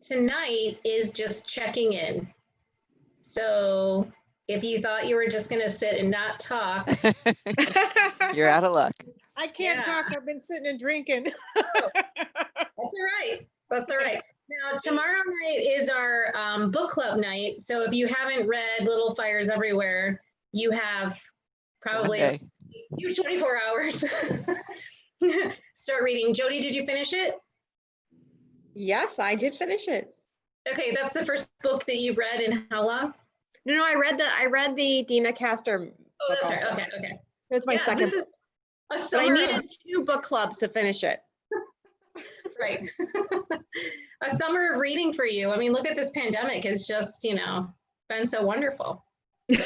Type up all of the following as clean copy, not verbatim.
tonight is just checking in. So if you thought you were just going to sit and not talk, you're out of luck. I can't talk. I've been sitting and drinking. Oh, that's all right. That's all right. Now, tomorrow night is our book club night. So if you haven't read Little Fires Everywhere, you have probably 24 hours. Start reading. Jody, did you finish it? Yes, I did finish it. Okay, that's the first book that you've read in how long? No, I read the Dina Castor. Oh, that's right. Okay. It was my second. This is a summer. But I needed 2 book clubs to finish it. Right. A summer of reading for you. I mean, look at this pandemic. It's just, been so wonderful. All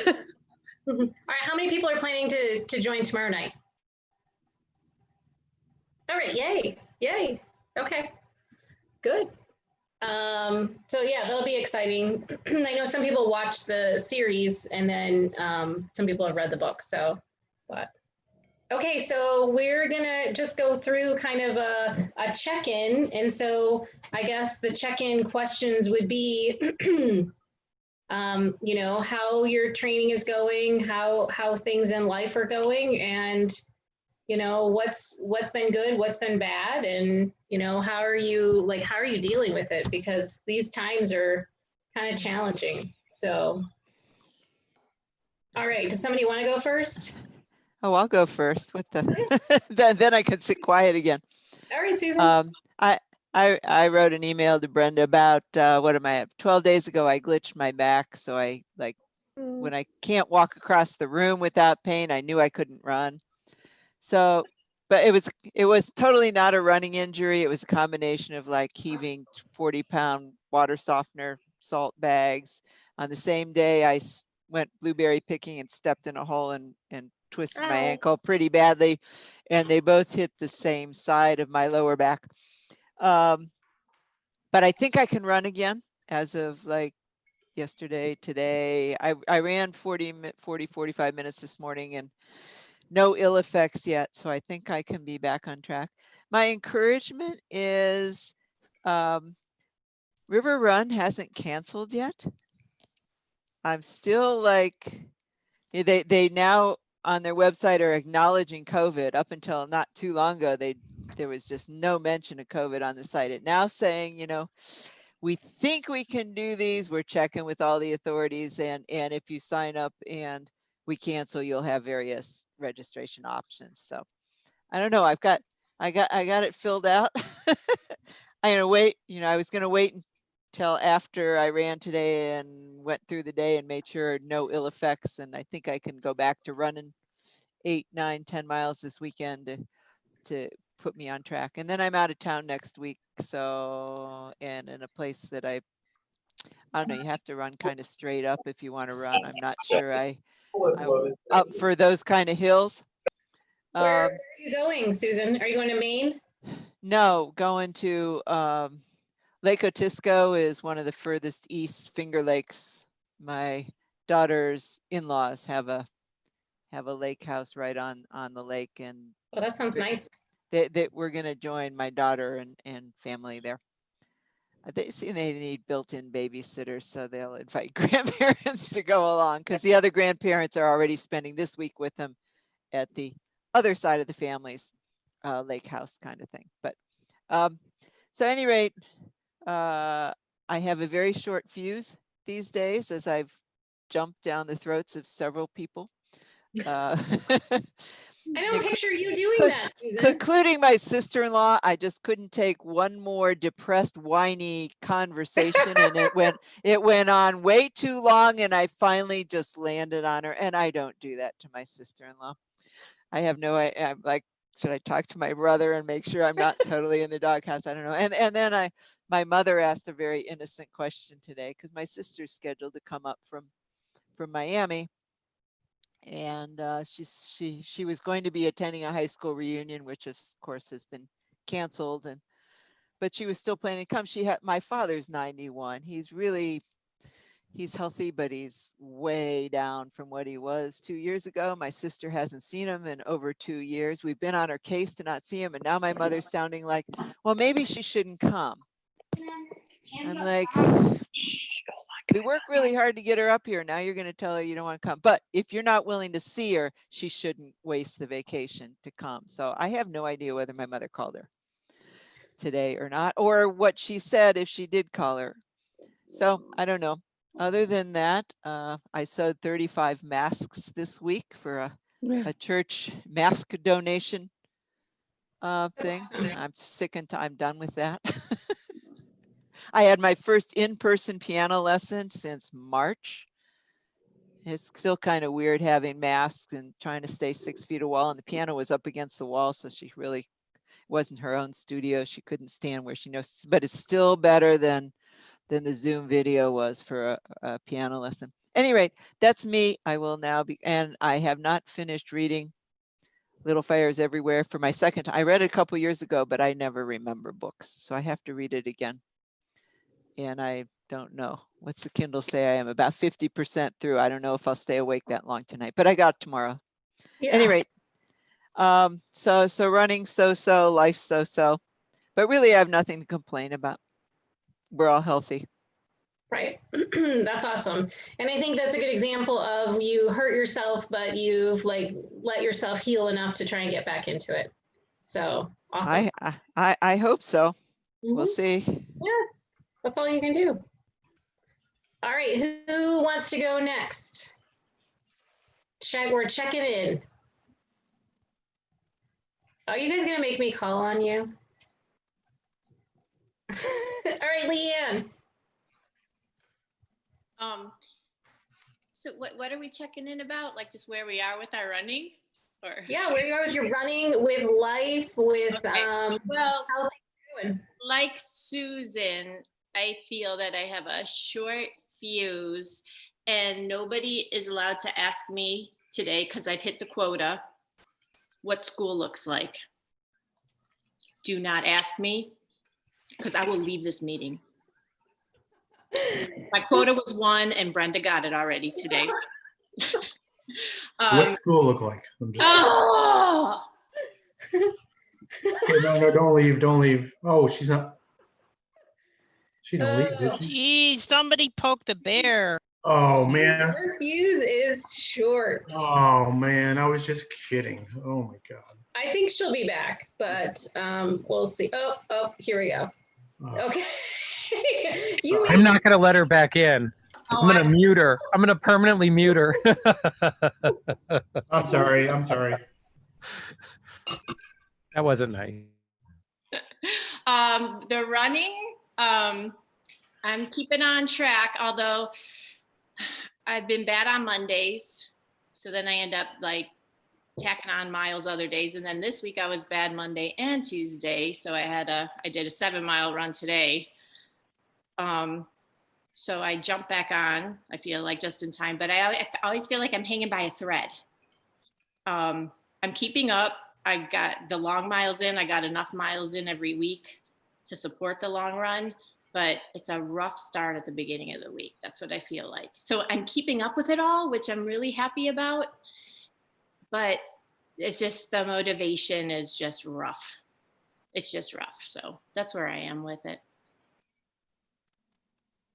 right. How many people are planning to join tomorrow night? All right. Yay. Yay. Okay. Good. So yeah, that'll be exciting. I know some people watch the series and then some people have read the book. So, but okay, so we're gonna just go through kind of a check-in. And so I guess the check-in questions would be, how your training is going, how things in life are going, and what's been good, what's been bad, and how are you dealing with it, because these times are kind of challenging. So all right, does somebody want to go first? Oh, I'll go first with the then I could sit quiet again. All right, Susan. I wrote an email to Brenda about 12 days ago I glitched my back, so I when I can't walk across the room without pain, I knew I couldn't run. So, but it was totally not a running injury. It was a combination of heaving 40-pound water softener salt bags. On the same day, I went blueberry picking and stepped in a hole and twisted my ankle pretty badly. And they both hit the same side of my lower back. But I think I can run again as of yesterday, today. I ran 45 minutes this morning and no ill effects yet, so I think I can be back on track. My encouragement is River Run hasn't canceled yet. I'm still they now on their website are acknowledging COVID. Up until not too long ago, there was just no mention of COVID on the site. It now saying, we think we can do these. We're checking with all the authorities, and if you sign up and we cancel, you'll have various registration options. So I don't know. I got it filled out. I'm gonna wait. I was gonna wait until after I ran today and went through the day and made sure no ill effects. And I think I can go back to running 8, 9, 10 miles this weekend to put me on track. And then I'm out of town next week. So, and in a place that I don't know, you have to run kind of straight up if you want to run. I'm not sure I'm up for those kind of hills. Where are you going, Susan? Are you going to Maine? No, going to Lake Otisco is one of the furthest east Finger Lakes. My daughter's in-laws have a lake house right on the lake, and oh, that sounds nice. That we're gonna join my daughter and family there. They need built-in babysitters, so they'll invite grandparents to go along, because the other grandparents are already spending this week with them at the other side of the family's lake house kind of thing. But so at any rate, I have a very short fuse these days, as I've jumped down the throats of several people. I don't picture you doing that, Susan. Including my sister-in-law. I just couldn't take one more depressed, whiny conversation, and it went on way too long, and I finally just landed on her. And I don't do that to my sister-in-law. I have no idea. I'm like, should I talk to my brother and make sure I'm not totally in the doghouse? I don't know. And then my mother asked a very innocent question today, because my sister's scheduled to come up from Miami. And she was going to be attending a high school reunion, which of course has been canceled, but she was still planning to come. My father's 91. He's healthy, but he's way down from what he was 2 years ago. My sister hasn't seen him in over 2 years. We've been on her case to not see him, and now my mother's sounding like, well, maybe she shouldn't come. I'm like, we work really hard to get her up here. Now you're going to tell her you don't want to come. But if you're not willing to see her, she shouldn't waste the vacation to come. So I have no idea whether my mother called her today or not, or what she said if she did call her. So I don't know. Other than that, I sewed 35 masks this week for a church mask donation thing. I'm sick and I'm done with that. I had my first in-person piano lesson since March. It's still kind of weird having masks and trying to stay 6 feet a wall, and the piano was up against the wall, so she really wasn't her own studio. She couldn't stand where she knows, but it's still better than the Zoom video was for a piano lesson. Any rate, that's me. I will now be, and I have not finished reading Little Fires Everywhere for my second time. I read it a couple years ago, but I never remember books, so I have to read it again. And I don't know. What's the Kindle say? I am about 50% through. I don't know if I'll stay awake that long tonight, but I got tomorrow. Yeah. Any rate, so running so-so, life so-so, but really I have nothing to complain about. We're all healthy. Right. That's awesome. And I think that's a good example of you hurt yourself, but you've like let yourself heal enough to try and get back into it. So awesome. I hope so. We'll see. Yeah, that's all you can do. All right, who wants to go next? We're checking in. Are you guys gonna make me call on you? All right, Leanne. So what are we checking in about? Like just where we are with our running? Or Yeah, where you are with your running, with life, with okay. Well, how things are doing. like Susan, I feel that I have a short fuse and nobody is allowed to ask me today because I've hit the quota what school looks like. Do not ask me because I will leave this meeting. My quota was 1 and Brenda got it already today. What school look like? I'm just, Oh, no, don't leave, don't leave. Oh, she's not. She didn't leave, did she? Geez, somebody poked a bear. Oh man. Her fuse is short. Oh man, I was just kidding. Oh my God. I think she'll be back, but we'll see. Oh, here we go. Okay. I'm not going to let her back in. I'm going to mute her. I'm going to permanently mute her. I'm sorry. I'm sorry. That wasn't nice. the running, I'm keeping on track, although I've been bad on Mondays. So then I end up like tacking on miles other days. And then this week I was bad Monday and Tuesday. So I did a 7-mile run today. So I jumped back on, I feel like just in time, but I always feel like I'm hanging by a thread. I'm keeping up. I got the long miles in. I got enough miles in every week to support the long run, but it's a rough start at the beginning of the week. That's what I feel like. So I'm keeping up with it all, which I'm really happy about, but it's just the motivation is just rough. It's just rough. So that's where I am with it.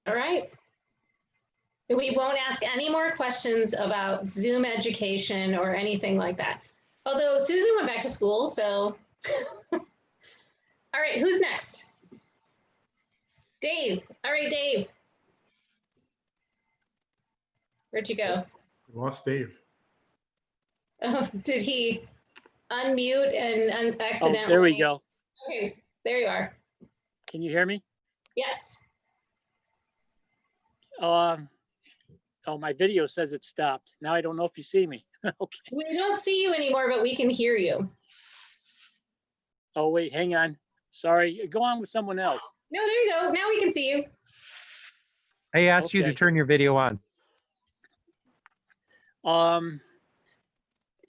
All right. We won't ask any more questions about Zoom education or anything like that. Although Susan went back to school, so. All right, who's next? Dave. All right, Dave. Where'd you go? We lost Dave. Oh, did he unmute and accidentally? Oh, there we go. Okay, there you are. Can you hear me? Yes. Oh, my video says it stopped. Now I don't know if you see me. Okay. We don't see you anymore, but we can hear you. Oh, wait, hang on. Sorry. Go on with someone else. No, there you go. Now we can see you. I asked you to Okay. turn your video on.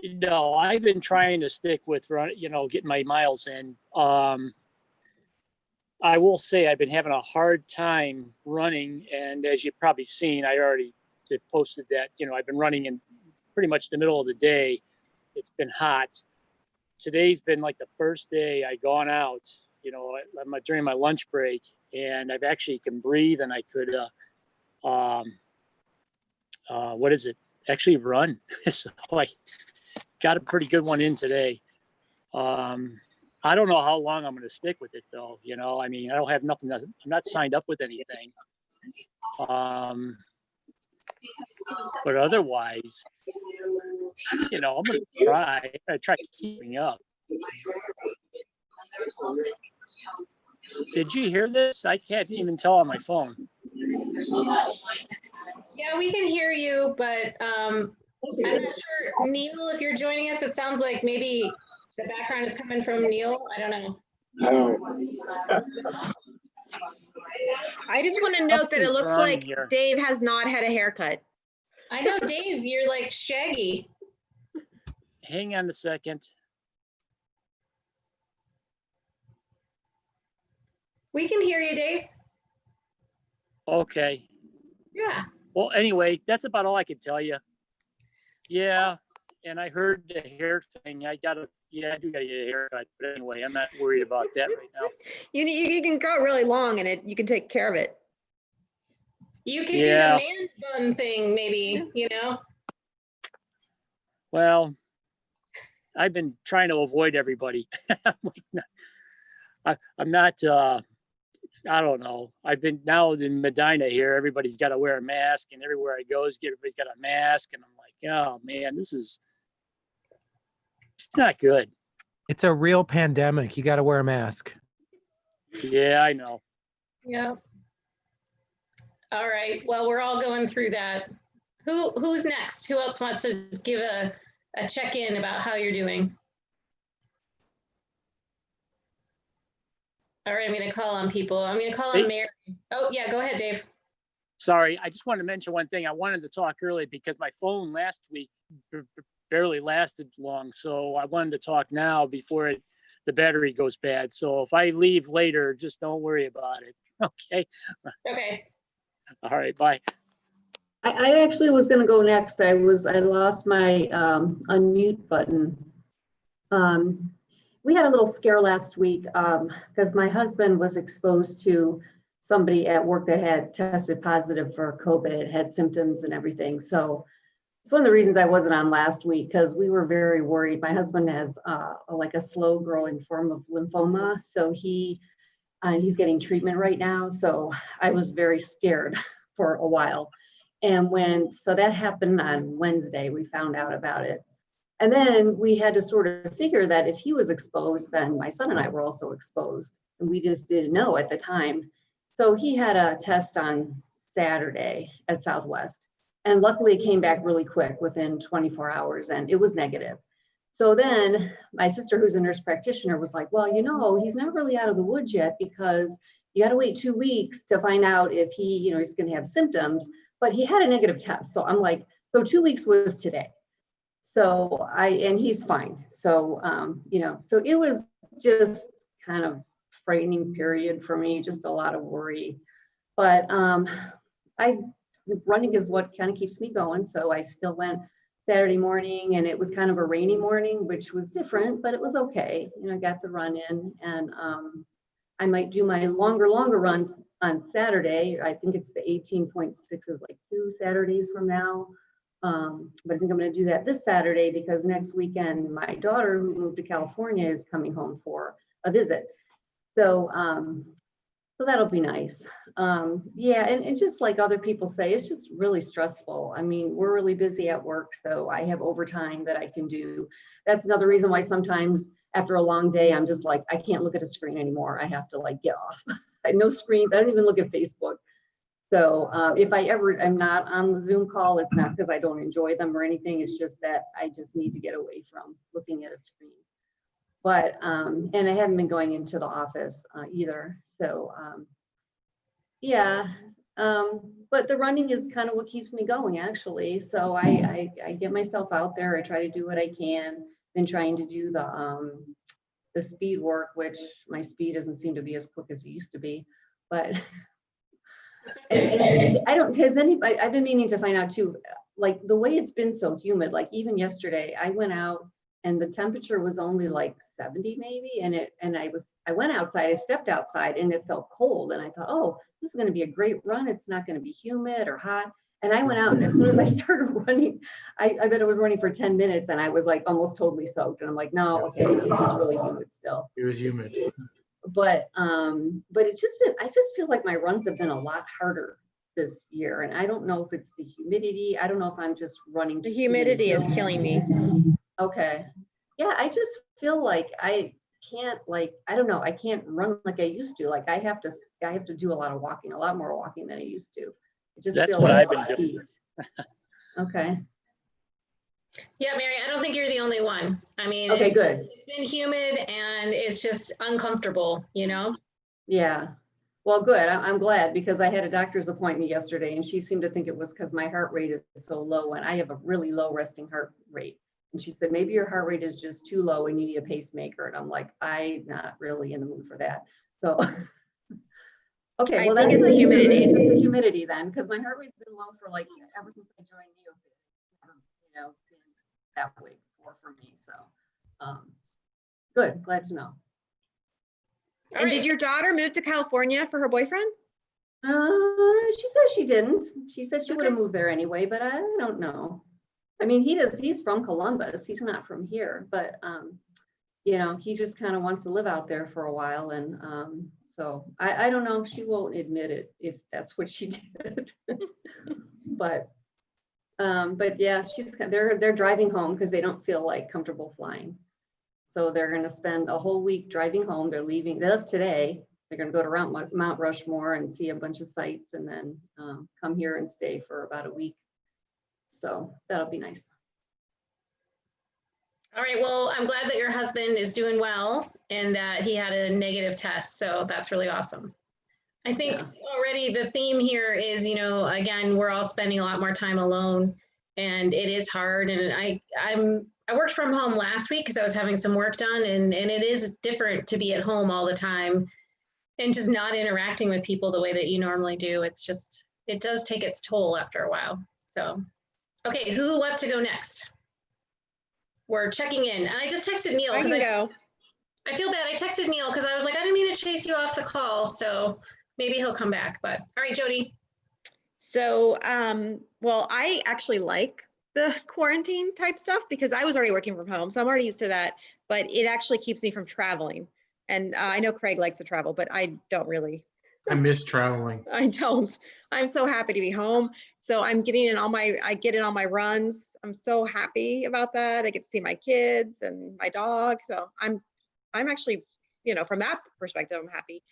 No, I've been trying to stick with, getting my miles in. I will say I've been having a hard time running. And as you've probably seen, I already posted that, I've been running in pretty much the middle of the day. It's been hot. Today's been like the first day I gone out during my lunch break, and I've actually can breathe, and I could, what is it? Actually run. So I got a pretty good one in today. I don't know how long I'm going to stick with it though. I mean, I don't have nothing. I'm not signed up with anything. But otherwise, I'm going to try. I try keeping up. Did you hear this? I can't even tell on my phone. Yeah, we can hear you, but I'm not sure, Neil, if you're joining us, it sounds like maybe the background is coming from Neil. I don't know. I just want to note that it looks like Dave has not had a haircut. I know, Dave, you're like shaggy. Hang on a second. We can hear you, Dave. Okay. Yeah. Well, anyway, that's about all I can tell you. Yeah. And I heard the hair thing. I do gotta get a haircut. But anyway, I'm not worried about that right now. You can grow it really long and you can take care of it. You could do the man bun thing, maybe, Well, I've been trying to avoid everybody. I'm not, I don't know. I've been now in Medina here. Everybody's got to wear a mask, and everywhere I go, everybody's got a mask. And I'm like, oh man, it's not good. It's a real pandemic. You got to wear a mask. Yeah, I know. Yeah. All right. Well, we're all going through that. Who's next? Who else wants to give a check-in about how you're doing? All right, I'm going to call on people. I'm going to call on Mary. Oh, yeah, go ahead, Dave. Sorry, I just wanted to mention one thing. I wanted to talk early because my phone last week barely lasted long. So I wanted to talk now before the battery goes bad. So if I leave later, just don't worry about it. Okay. Okay. All right, bye. I actually was going to go next. I lost my unmute button. We had a little scare last week because my husband was exposed to somebody at work that had tested positive for COVID, had symptoms and everything. So it's one of the reasons I wasn't on last week, because we were very worried. My husband has like a slow growing form of lymphoma. So he's getting treatment right now. So I was very scared for a while. And so that happened on Wednesday, we found out about it. And then we had to sort of figure that if he was exposed, then my son and I were also exposed. And we just didn't know at the time. So he had a test on Saturday at Southwest. And luckily it came back really quick within 24 hours and it was negative. So then my sister, who's a nurse practitioner, was like, well, he's not really out of the woods yet, because you got to wait 2 weeks to find out if he's going to have symptoms. But he had a negative test. So I'm like, so 2 weeks was today. So and he's fine. So, so it was just kind of frightening period for me, just a lot of worry. But running is what kind of keeps me going. So I still went Saturday morning, and it was kind of a rainy morning, which was different, but it was okay. I got the run in, and I might do my longer run on Saturday. I think it's the 18.6 is like 2 Saturdays from now. But I think I'm going to do that this Saturday, because next weekend, my daughter, who moved to California, is coming home for a visit. So, so that'll be nice. Yeah, and just like other people say, it's just really stressful. I mean, we're really busy at work, so I have overtime that I can do. That's another reason why sometimes after a long day, I'm just like, I can't look at a screen anymore. I have to get off. I have no screens. I don't even look at Facebook. So if I ever am not on the Zoom call, it's not because I don't enjoy them or anything. It's just that I just need to get away from looking at a screen. But, and I haven't been going into the office either. So yeah, but the running is kind of what keeps me going, actually. So I get myself out there. I try to do what I can. Been trying to do the speed work, which my speed doesn't seem to be as quick as it used to be, but I don't, has anybody, I've been meaning to find out too, like the way it's been so humid, like even yesterday I went out and the temperature was only like 70 maybe. And I went outside, I stepped outside and it felt cold. And I thought, oh, this is going to be a great run. It's not going to be humid or hot. And I went out, and as soon as I started running, I bet I was running for 10 minutes and I was like almost totally soaked. And I'm like, no, okay, this is just really humid still. It was humid. But it's just been, I just feel like my runs have been a lot harder this year. And I don't know if it's the humidity. I don't know if I'm just running. The humidity is killing me. Okay. Yeah, I just feel like I can't, like, I don't know, I can't run like I used to. Like I have to do a lot of walking, a lot more walking than I used to. That's what I've been doing. Okay. Yeah, Mary, I don't think you're the only one. I mean, Okay, good. It's been humid and it's just uncomfortable, you know? Yeah. Well, good. I'm glad, because I had a doctor's appointment yesterday and she seemed to think it was because my heart rate is so low and I have a really low resting heart rate. And she said, maybe your heart rate is just too low and you need a pacemaker. And I'm like, I'm not really in the mood for that. So okay, well, that's the humidity. It's just the humidity then, because my heart rate's been low for like ever since I joined NeoFit. You know, been that way before for me. So, good. Glad to know. And did your daughter move to California for her boyfriend? She says she didn't. She said she would have moved there anyway, but I don't know. I mean, he's from Columbus. He's not from here, but you know, he just kind of wants to live out there for a while, and so I don't know. She won't admit it if that's what she did. but yeah, they're driving home because they don't feel like comfortable flying. So they're going to spend a whole week driving home. They left today. They're going to go to Mount Rushmore and see a bunch of sites, and then come here and stay for about a week. So that'll be nice. All right, well, I'm glad that your husband is doing well and that he had a negative test. So that's really awesome. I think already the theme here is, you know, again, we're all spending a lot more time alone and it is hard. And I worked from home last week because I was having some work done, and it is different to be at home all the time and just not interacting with people the way that you normally do. It's just, it does take its toll after a while. So, okay, who wants to go next? We're checking in. And I just texted Neil. I can go. I feel bad. I texted Neil because I was like, I didn't mean to chase you off the call. So maybe he'll come back. But all right, Jody. So, well, I actually like the quarantine type stuff because I was already working from home. So I'm already used to that. But it actually keeps me from traveling. And I know Craig likes to travel, but I don't really. I miss traveling. I don't. I'm so happy to be home. So I'm getting in I get in all my runs. I'm so happy about that. I get to see my kids and my dog. So I'm actually, you know, from that perspective, I'm happy.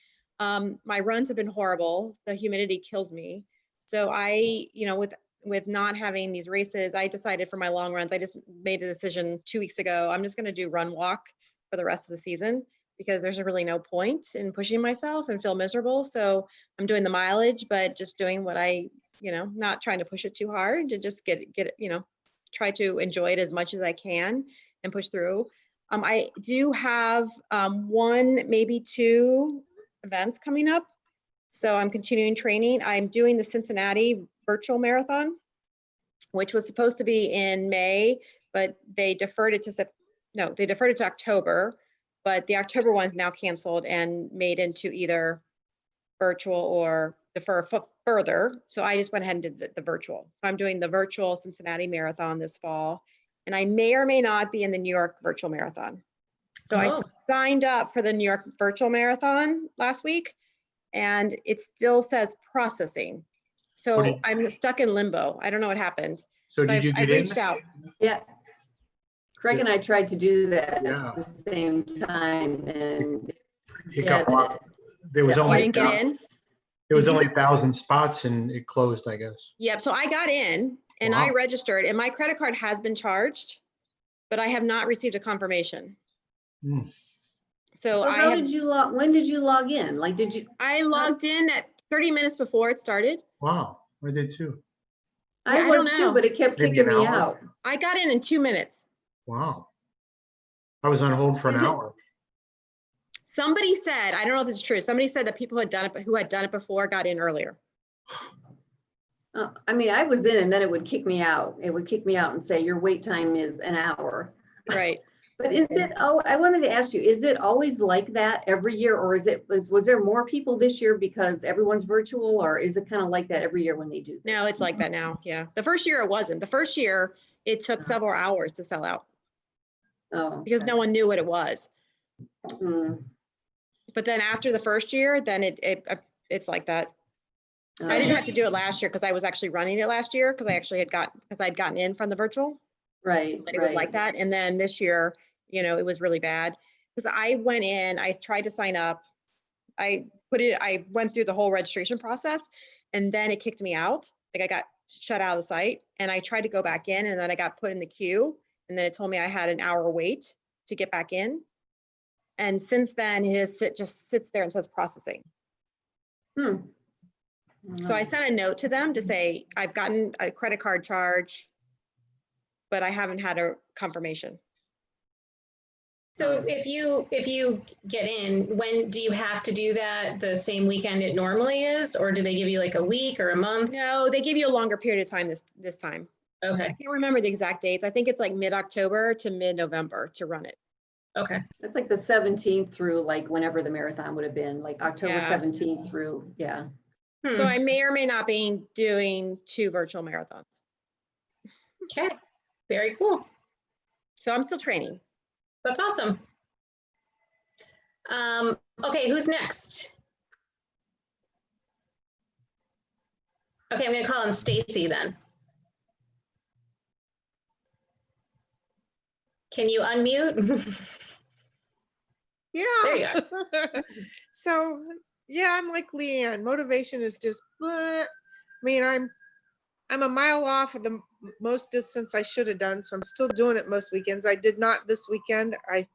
My runs have been horrible. The humidity kills me. So I, you know, with not having these races, I decided for my long runs, I just made a decision 2 weeks ago. I'm just going to do run walk for the rest of the season, because there's really no point in pushing myself and feel miserable. So I'm doing the mileage, but just doing what I, you know, not trying to push it too hard, to just get it, you know, try to enjoy it as much as I can and push through. I do have 1, maybe 2 events coming up. So I'm continuing training. I'm doing the Cincinnati virtual marathon, which was supposed to be in May, but they deferred it to October. But the October one's now canceled and made into either virtual or defer further. So I just went ahead and did the virtual. So I'm doing the virtual Cincinnati Marathon this fall. And I may or may not be in the New York Virtual Marathon. So I signed up for the New York Virtual Marathon last week, and it still says processing. So I'm stuck in limbo. I don't know what happened. So did you get in? I reached out. Yeah. Craig and I tried to do that at the same time, and there was only didn't get in. There was only 1,000 spots and it closed, I guess. Yep. So I got in and I registered, and my credit card has been charged, but I have not received a confirmation. So when did you log in? Like, I logged in at 30 minutes before it started. Wow, I did too. I was too, but it kept kicking me out. I got in 2 minutes. Wow. I was on hold for an hour. Somebody said, I don't know if this is true. Somebody said that people who had done it before got in earlier. I mean, I was in, and then it would kick me out. It would kick me out and say your wait time is an hour. Right. But is it, oh, I wanted to ask you, is it always like that every year, or was there more people this year because everyone's virtual, or is it kind of like that every year when they do this? No, it's like that now. Yeah. The first year it wasn't. The first year it took several hours to sell out because no one knew what it was. Mm. But then after the first year, then it's like that. So I didn't have to do it last year because I was actually running it last year because I'd gotten in from the virtual. Right. But it was like that. And then this year, it was really bad because I went in, I tried to sign up. I went through the whole registration process and then it kicked me out. Like I got shut out of the site and I tried to go back in and then I got put in the queue and then it told me I had an hour wait to get back in. And since then it just sits there and says processing. So I sent a note to them to say, I've gotten a credit card charge, but I haven't had a confirmation. So if you get in, when do you have to do that the same weekend it normally is, or do they give you like a week or a month? No, they give you a longer period of time this time. Okay. I can't remember the exact dates. I think it's like mid-October to mid-November to run it. Okay. It's like the 17th through like whenever the marathon would have been, like October 17th through, yeah. So I may or may not be doing 2 virtual marathons. Okay, very cool. So I'm still training. That's awesome. Okay, who's next? Okay, I'm gonna call on Stacy then. Can you unmute? Yeah. There you are. So yeah, I'm like Leanne. Motivation is just bleh. I mean, I'm a mile off of the most distance I should have done, so I'm still doing it most weekends. I did not this weekend. I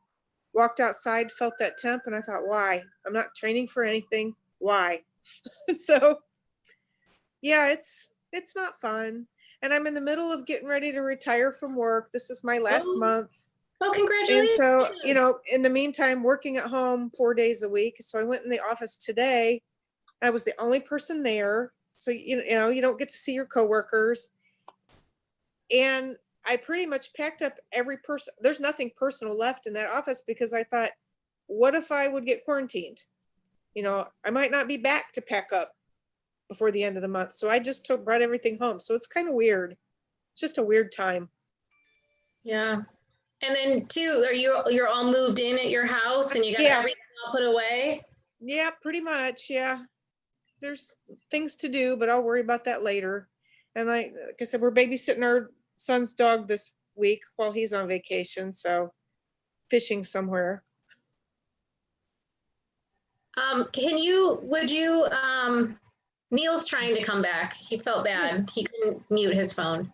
walked outside, felt that temp, and I thought, why? I'm not training for anything. Why? So yeah, it's not fun. And I'm in the middle of getting ready to retire from work. This is my last month. Oh, And congratulations. so, in the meantime, working at home 4 days a week. So I went in the office today. I was the only person there. So, you don't get to see your coworkers. And I pretty much packed up every person. There's nothing personal left in that office because I thought, what if I would get quarantined? I might not be back to pack up before the end of the month. So I just brought everything home. So it's kind of weird. It's just a weird time. Yeah. And then too, you're all moved in at your house and you got everything all put away? Yeah, pretty much. Yeah. There's things to do, but I'll worry about that later. And like I said, we're babysitting our son's dog this week while he's on vacation. So fishing somewhere. Neil's trying to come back. He felt bad. He couldn't mute his phone.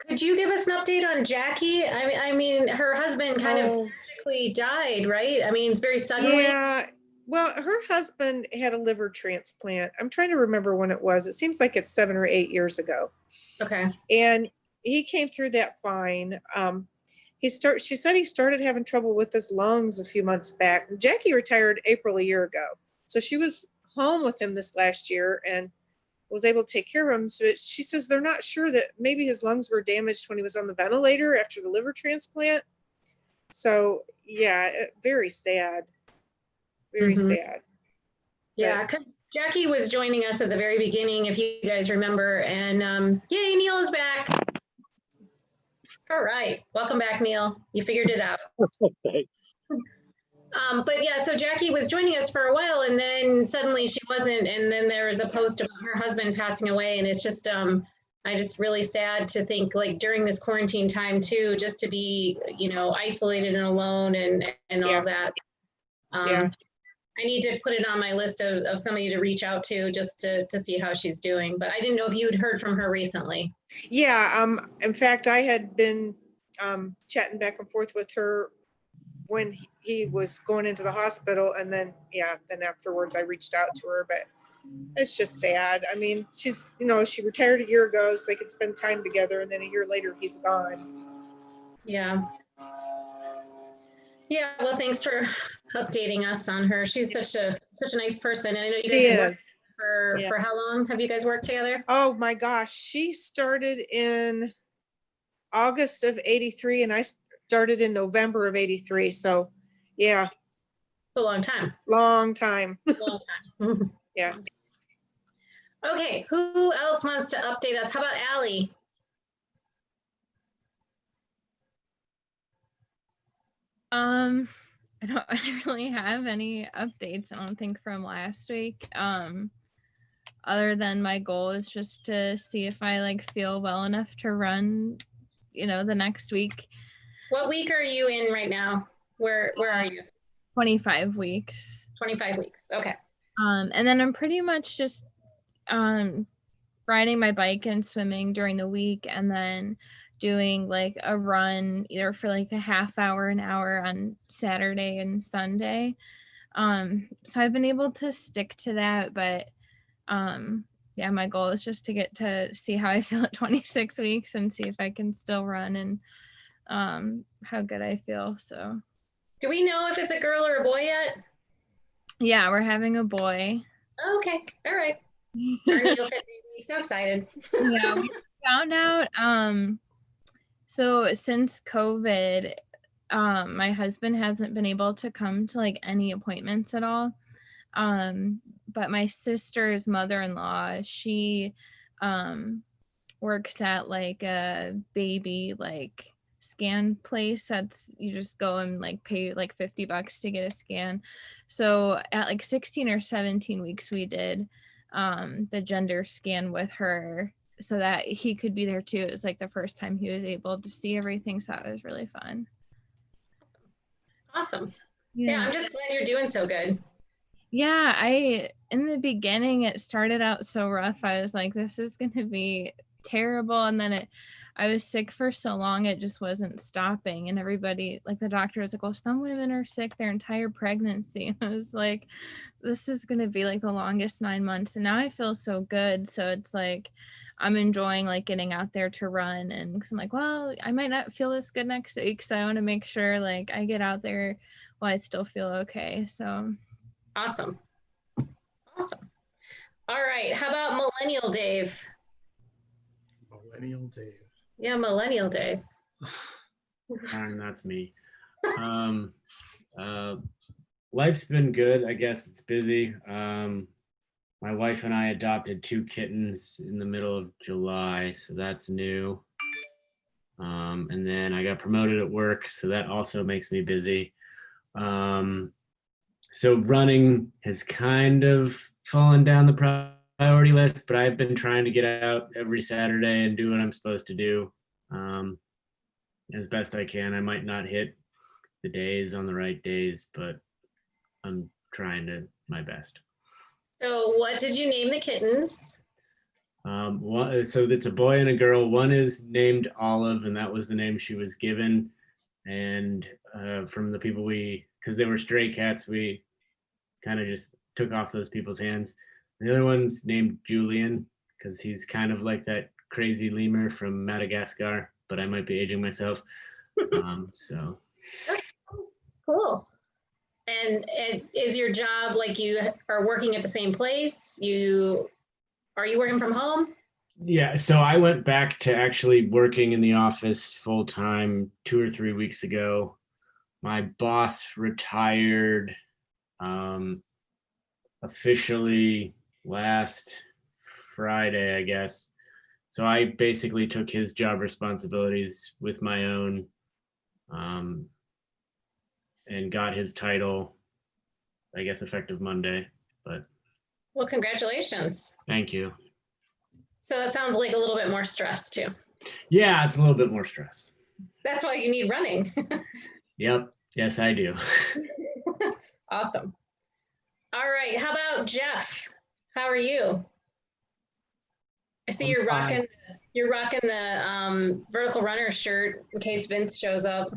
Could you give us an update on Jackie? I mean, her husband kind of tragically died, right? I mean, it's very suddenly. Yeah. Well, her husband had a liver transplant. I'm trying to remember when it was. It seems like it's 7 or 8 years ago. Okay. And he came through that fine. She said he started having trouble with his lungs a few months back. Jackie retired April a year ago. So she was home with him this last year and was able to take care of him. So she says they're not sure that maybe his lungs were damaged when he was on the ventilator after the liver transplant. So yeah, very sad. Very sad. Yeah, because Jackie was joining us at the very beginning, if you guys remember, and yay, Neil is back. All right, welcome back, Neil. You figured it out. Thanks. But yeah, so Jackie was joining us for a while, and then suddenly she wasn't, and then there was a post about her husband passing away, and it's just, I just really sad to think, like, during this quarantine time too, just to be, isolated and alone and all that. I need to put it on my list of somebody to reach out to just to see how she's doing. But I didn't know if you had heard from her recently. Yeah. In fact, I had been chatting back and forth with her when he was going into the hospital. And then, then afterwards I reached out to her. But it's just sad. I mean, she's, she retired a year ago, so they could spend time together. And then a year later, he's gone. Yeah. Yeah, well, thanks for updating us on her. She's such a nice person, and I know you guys have worked for how long have you guys worked together? Oh my gosh, she started in August of '83, and I started in November of 83. So yeah, It's a long time. long time. Long time. Yeah. Okay, who else wants to update us? How about Allie? I don't really have any updates, I don't think, from last week. Other than my goal is just to see if I like feel well enough to run, the next week. What week are you in right now? Where are you? 25 weeks. 25 weeks. Okay. And then I'm pretty much just riding my bike and swimming during the week, and then doing like a run either for like a half hour, an hour on Saturday and Sunday. So I've been able to stick to that, but yeah, my goal is just to get to see how I feel at 26 weeks and see if I can still run and how good I feel. So do we know if it's a girl or a boy yet? Yeah, we're having a boy. Okay, all right. Our NeoFit baby, so excited. Yeah, we found out so since COVID, my husband hasn't been able to come to like any appointments at all. But my sister's mother-in-law, she works at like a baby like scan place. That's, you just go and like pay like $50 to get a scan. So at like 16 or 17 weeks, we did the gender scan with her so that he could be there too. It was like the first time he was able to see everything, so that was really fun. Awesome. Yeah, I'm just glad you're doing so good. Yeah, in the beginning it started out so rough. I was like, this is gonna be terrible, and then I was sick for so long it just wasn't stopping, and everybody, like the doctor was like, well, some women are sick their entire pregnancy. And I was like, this is gonna be like the longest 9 months, and now I feel so good. So it's like I'm enjoying like getting out there to run, and because I'm like, well, I might not feel this good next week, so I want to make sure like I get out there while I still feel okay. So awesome. All right, how about Millennial Dave? Millennial Dave. Yeah, Millennial Dave. That's me. Life's been good. I guess it's busy. My wife and I adopted 2 kittens in the middle of July, so that's new. And then I got promoted at work, so that also makes me busy. So running has kind of fallen down the priority list, but I've been trying to get out every Saturday and do what I'm supposed to do as best I can. I might not hit the days on the right days, but I'm trying my best. So what did you name the kittens? So it's a boy and a girl. One is named Olive, and that was the name she was given. And from the people because they were stray cats, we kind of just took off those people's hands. The other one's named Julian because he's kind of like that crazy lemur from Madagascar, but I might be aging myself. So cool. And is your job like you are working at the same place? Are you working from home? Yeah, so I went back to actually working in the office full time 2 or 3 weeks ago. My boss retired officially last Friday, I guess. So I basically took his job responsibilities with my own and got his title, I guess, effective Monday. But well, congratulations. Thank you. So that sounds like a little bit more stress too. Yeah, it's a little bit more stress. That's why you need running. Yep. Yes, I do. Awesome. All right. How about Jeff? How are you? I see you're rocking the vertical runner shirt in case Vince shows up.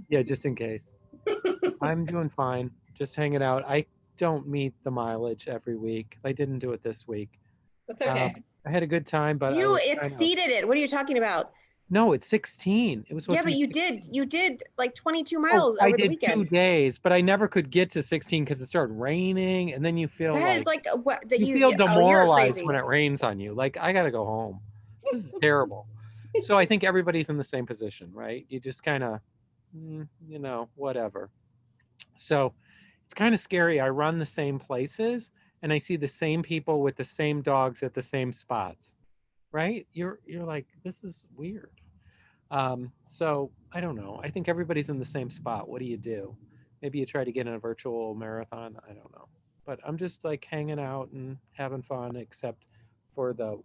Yeah, just in case. I'm doing fine. Just hanging out. I don't meet the mileage every week. I didn't do it this week. That's okay. I had a good time, but you exceeded it. What are you talking about? No, it's 16. It was supposed yeah, to but be you did like 22 miles over the weekend. 2 days, but I never could get to 16 because it started raining, and then you feel that is like what that you feel demoralized when it rains on you. Like, I gotta go home. This is terrible. So I think everybody's in the same position, right? You just kind of you know, whatever. So it's kind of scary. I run the same places and I see the same people with the same dogs at the same spots, right? You're like, this is weird. So I don't know. I think everybody's in the same spot. What do you do? Maybe you try to get in a virtual marathon. I don't know. But I'm just like hanging out and having fun, except for the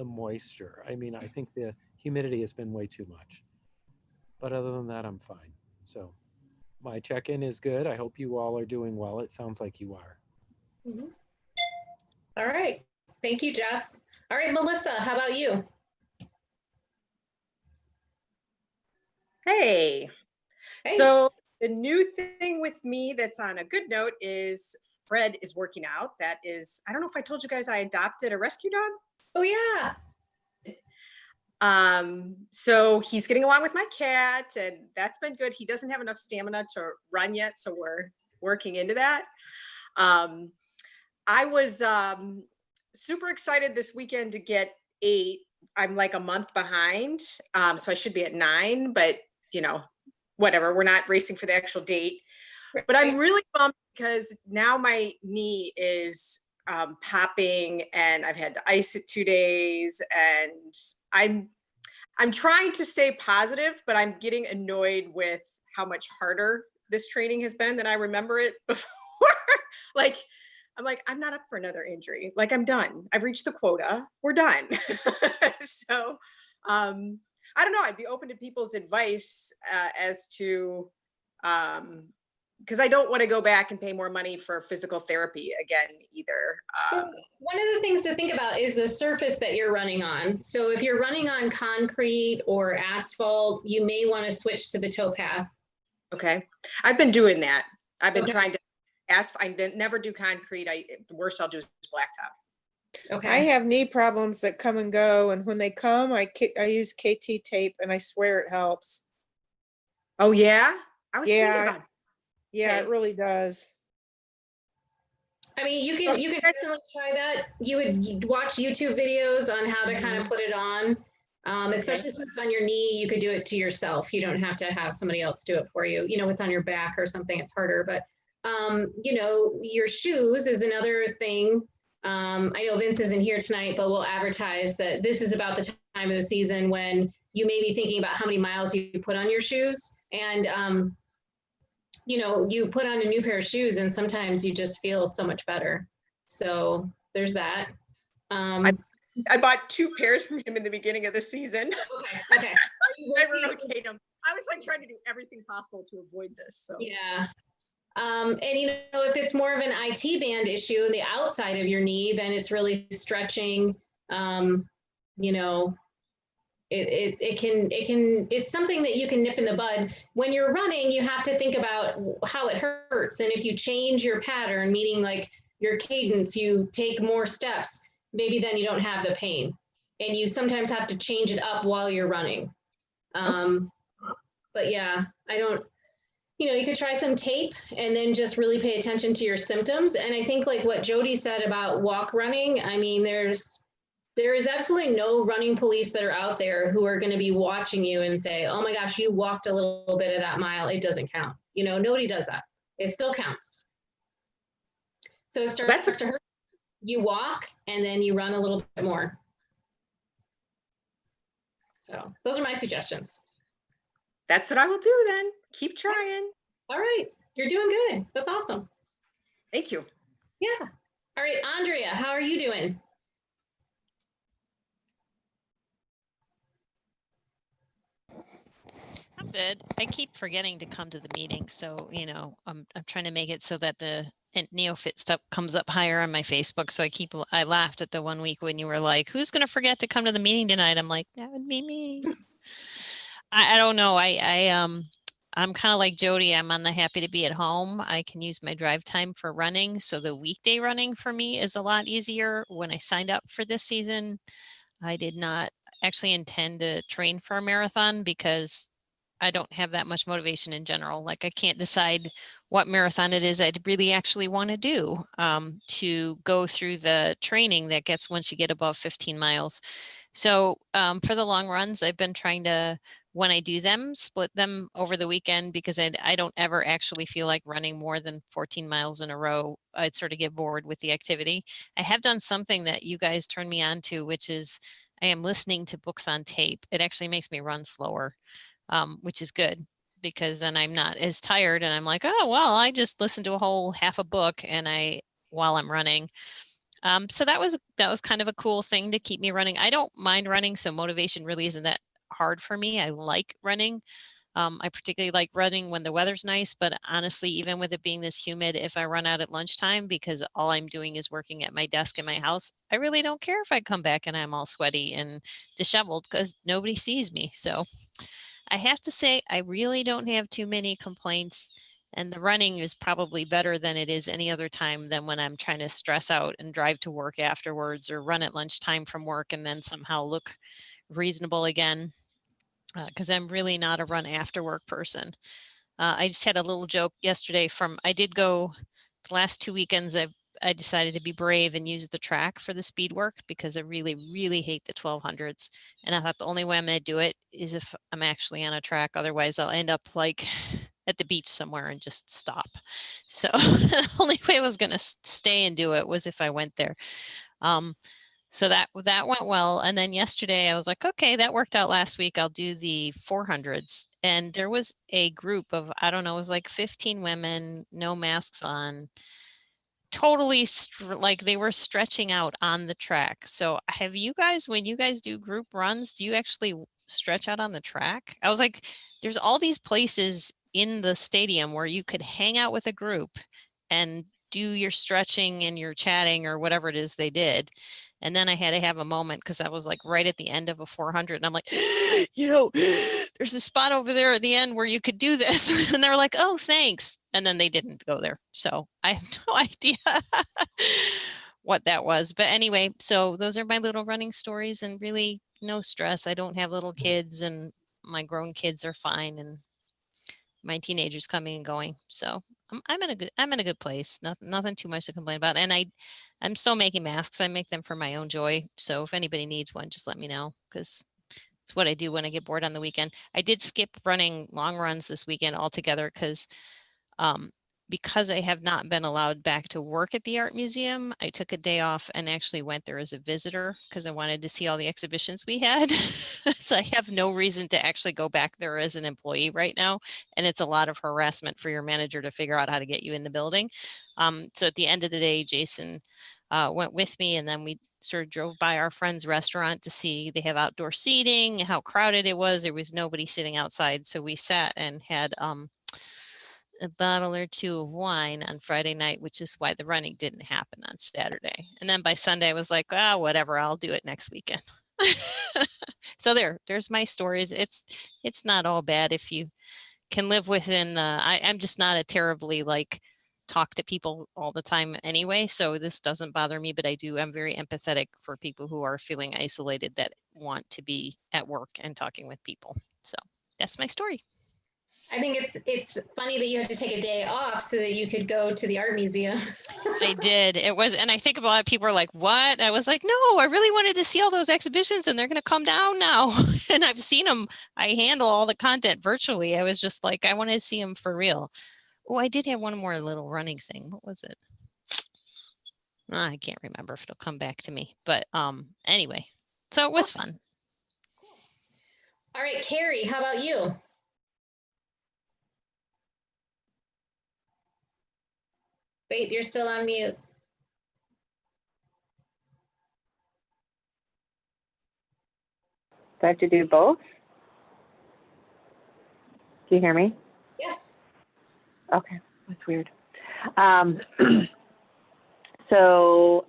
moisture. I mean, I think the humidity has been way too much. But other than that, I'm fine. So my check-in is good. I hope you all are doing well. It sounds like you are. Mhm. All right. Thank you, Jeff. All right, Melissa, how about you? Hey. Hey. So the new thing with me that's on a good note is Fred is working out. That is, I don't know if I told you guys I adopted a rescue dog. Oh yeah. So he's getting along with my cat and that's been good. He doesn't have enough stamina to run yet, so we're working into that. I was super excited this weekend to get 8. I'm like a month behind, so I should be at 9, but you know, whatever, we're not racing for the actual date. But I'm really bummed because now my knee is popping and I've had to ice it 2 days, and I'm trying to stay positive, but I'm getting annoyed with how much harder this training has been than I remember it before. Like, I'm like, I'm not up for another injury. Like, I'm done. I've reached the quota. We're done. So, I don't know. I'd be open to people's advice as to, because I don't want to go back and pay more money for physical therapy again either. So one of the things to think about is the surface that you're running on. So if you're running on concrete or asphalt, you may want to switch to the towpath. Okay. I've been doing that. I've been trying to I never do concrete. The worst I'll do is blacktop. Okay. I have knee problems that come and go, and when they come, I use KT tape, and I swear it helps. Oh yeah, I was thinking Yeah, about. yeah, Okay. it really does. I mean, you can definitely try that. You would watch YouTube videos on how to kind of put it on, especially since it's on your knee. You could do it to yourself. You don't have to have somebody else do it for you. You know, it's on your back or something. It's harder, but you know, your shoes is another thing. I know Vince isn't here tonight, but we'll advertise that this is about the time of the season when you may be thinking about how many miles you put on your shoes. And, you know, you put on a new pair of shoes and sometimes you just feel so much better. So there's that. I bought 2 pairs from him in the beginning of the season. Okay. I rotate them. I was like trying to do everything possible to avoid this. So yeah. And you know, if it's more of an IT band issue in the outside of your knee, then it's really stretching. You know, it's something that you can nip in the bud. When you're running, you have to think about how it hurts. And if you change your pattern, meaning like your cadence, you take more steps, maybe then you don't have the pain. And you sometimes have to change it up while you're running. But yeah, you know, you could try some tape and then just really pay attention to your symptoms. And I think like what Jody said about walk running, I mean, there is absolutely no running police that are out there who are going to be watching you and say, oh my gosh, you walked a little bit of that mile. It doesn't count. You know, nobody does that. It still counts. So it starts to hurt. You walk and then you run a little bit more. So those are my suggestions. that's what I will do then. Keep trying. All right. You're doing good. That's awesome. Thank you. Yeah. All right, Andrea, how are you doing? I'm good. I keep forgetting to come to the meeting, so you know, I'm trying to make it so that the NeoFit stuff comes up higher on my Facebook. So I laughed at the one week when you were like, "Who's going to forget to come to the meeting tonight?" I'm like, "That would be me." I don't know. I'm kind of like Jody. I'm on the happy to be at home. I can use my drive time for running, so the weekday running for me is a lot easier. When I signed up for this season, I did not actually intend to train for a marathon because I don't have that much motivation in general. Like I can't decide what marathon it is I'd really actually want to do to go through the training that gets once you get above 15 miles. So for the long runs, I've been trying to when I do them, split them over the weekend, because I don't ever actually feel like running more than 14 miles in a row. I'd sort of get bored with the activity. I have done something that you guys turned me on to, which is I am listening to books on tape. It actually makes me run slower, which is good, because then I'm not as tired and I'm like, oh, well, I just listened to a whole half a book while I'm running. So that was kind of a cool thing to keep me running. I don't mind running, so motivation really isn't that hard for me. I like running. I particularly like running when the weather's nice, but honestly, even with it being this humid, if I run out at lunchtime because all I'm doing is working at my desk in my house, I really don't care if I come back and I'm all sweaty and disheveled, because nobody sees me. So I have to say, I really don't have too many complaints, and the running is probably better than it is any other time than when I'm trying to stress out and drive to work afterwards, or run at lunchtime from work and then somehow look reasonable again, because I'm really not a run after work person. I just had a little joke yesterday I did go the last 2 weekends. I decided to be brave and use the track for the speed work, because I really, really hate the 1200s. And I thought the only way I'm going to do it is if I'm actually on a track. Otherwise, I'll end up like at the beach somewhere and just stop. So the only way I was going to stay and do it was if I went there. So that went well. And then yesterday I was like, okay, that worked out last week. I'll do the 400s. And there was a group of, I don't know, it was like 15 women, no masks on, totally like they were stretching out on the track. So have you guys, when you guys do group runs, do you actually stretch out on the track? I was like, there's all these places in the stadium where you could hang out with a group and do your stretching and your chatting or whatever it is they did. And then I had to have a moment, because I was like right at the end of a 400 and I'm like, there's a spot over there at the end where you could do this. And they're like, oh, thanks. And then they didn't go there. So I have no idea what that was. But anyway, so those are my little running stories, and really no stress. I don't have little kids, and my grown kids are fine, and my teenagers coming and going. So I'm in a good place. Nothing too much to complain about. And I'm still making masks. I make them for my own joy. So if anybody needs one, just let me know, because it's what I do when I get bored on the weekend. I did skip running long runs this weekend altogether, because I have not been allowed back to work at the art museum. I took a day off and actually went there as a visitor, because I wanted to see all the exhibitions we had. So I have no reason to actually go back there as an employee right now. And it's a lot of harassment for your manager to figure out how to get you in the building. So at the end of the day, Jason went with me, and then we sort of drove by our friend's restaurant to see they have outdoor seating, how crowded it was. There was nobody sitting outside. So we sat and had a bottle or two of wine on Friday night, which is why the running didn't happen on Saturday. And then by Sunday, I was like, whatever, I'll do it next weekend. So there's my stories. It's not all bad if you can live within I'm just not a terribly talk to people all the time anyway, so this doesn't bother me, but I'm very empathetic for people who are feeling isolated that want to be at work and talking with people. So that's my story. I think it's funny that you had to take a day off so that you could go to the art museum. I did. It was, and I think a lot of people are like, what? I was like, no, I really wanted to see all those exhibitions, and they're going to come down now. And I've seen them. I handle all the content virtually. I was just like, I wanted to see them for real. Oh, I did have one more little running thing. What was it? I can't remember if it'll come back to me. But anyway, so it was fun. All right, Carrie, how about you? Wait, you're still on mute. Do I have to do both? Do you hear me? Yes. Okay, that's weird. So,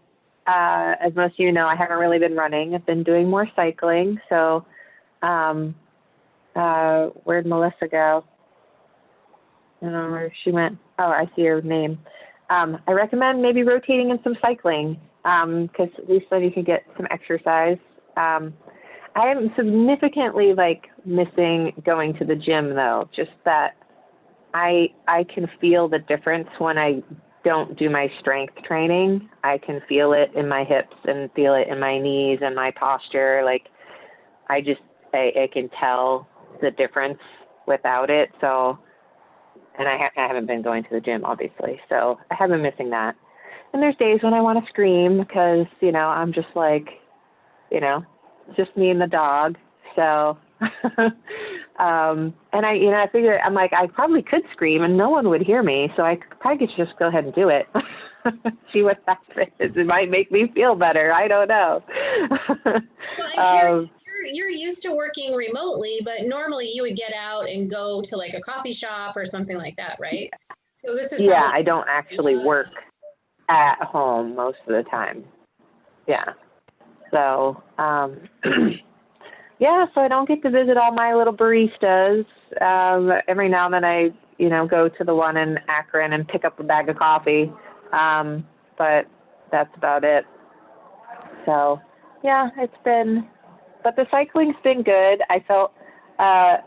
as most of you know, I haven't really been running. I've been doing more cycling. So, where'd Melissa go? I don't know where she went. Oh, I see her name. I recommend maybe rotating in some cycling, because at least then you can get some exercise. I am significantly missing going to the gym though. Just that I can feel the difference when I don't do my strength training. I can feel it in my hips and feel it in my knees and my posture. I can tell the difference without it. So, and I haven't been going to the gym, obviously. So I have been missing that. And there's days when I want to scream because, you know, I'm just like, you know, just me and the dog. So, and I figure, I'm like, I probably could scream and no one would hear me. So I probably could just go ahead and do it. See what happens. It might make me feel better. I don't know. Well, you're used to working remotely, but normally you would get out and go to like a coffee shop or something like that, right? So this is yeah, I don't actually work at home most of the time. Yeah. So, yeah, so I don't get to visit all my little baristas. Every now and then I, you know, go to the one in Akron and pick up a bag of coffee. But that's about it. So, yeah, but the cycling's been good. I felt, I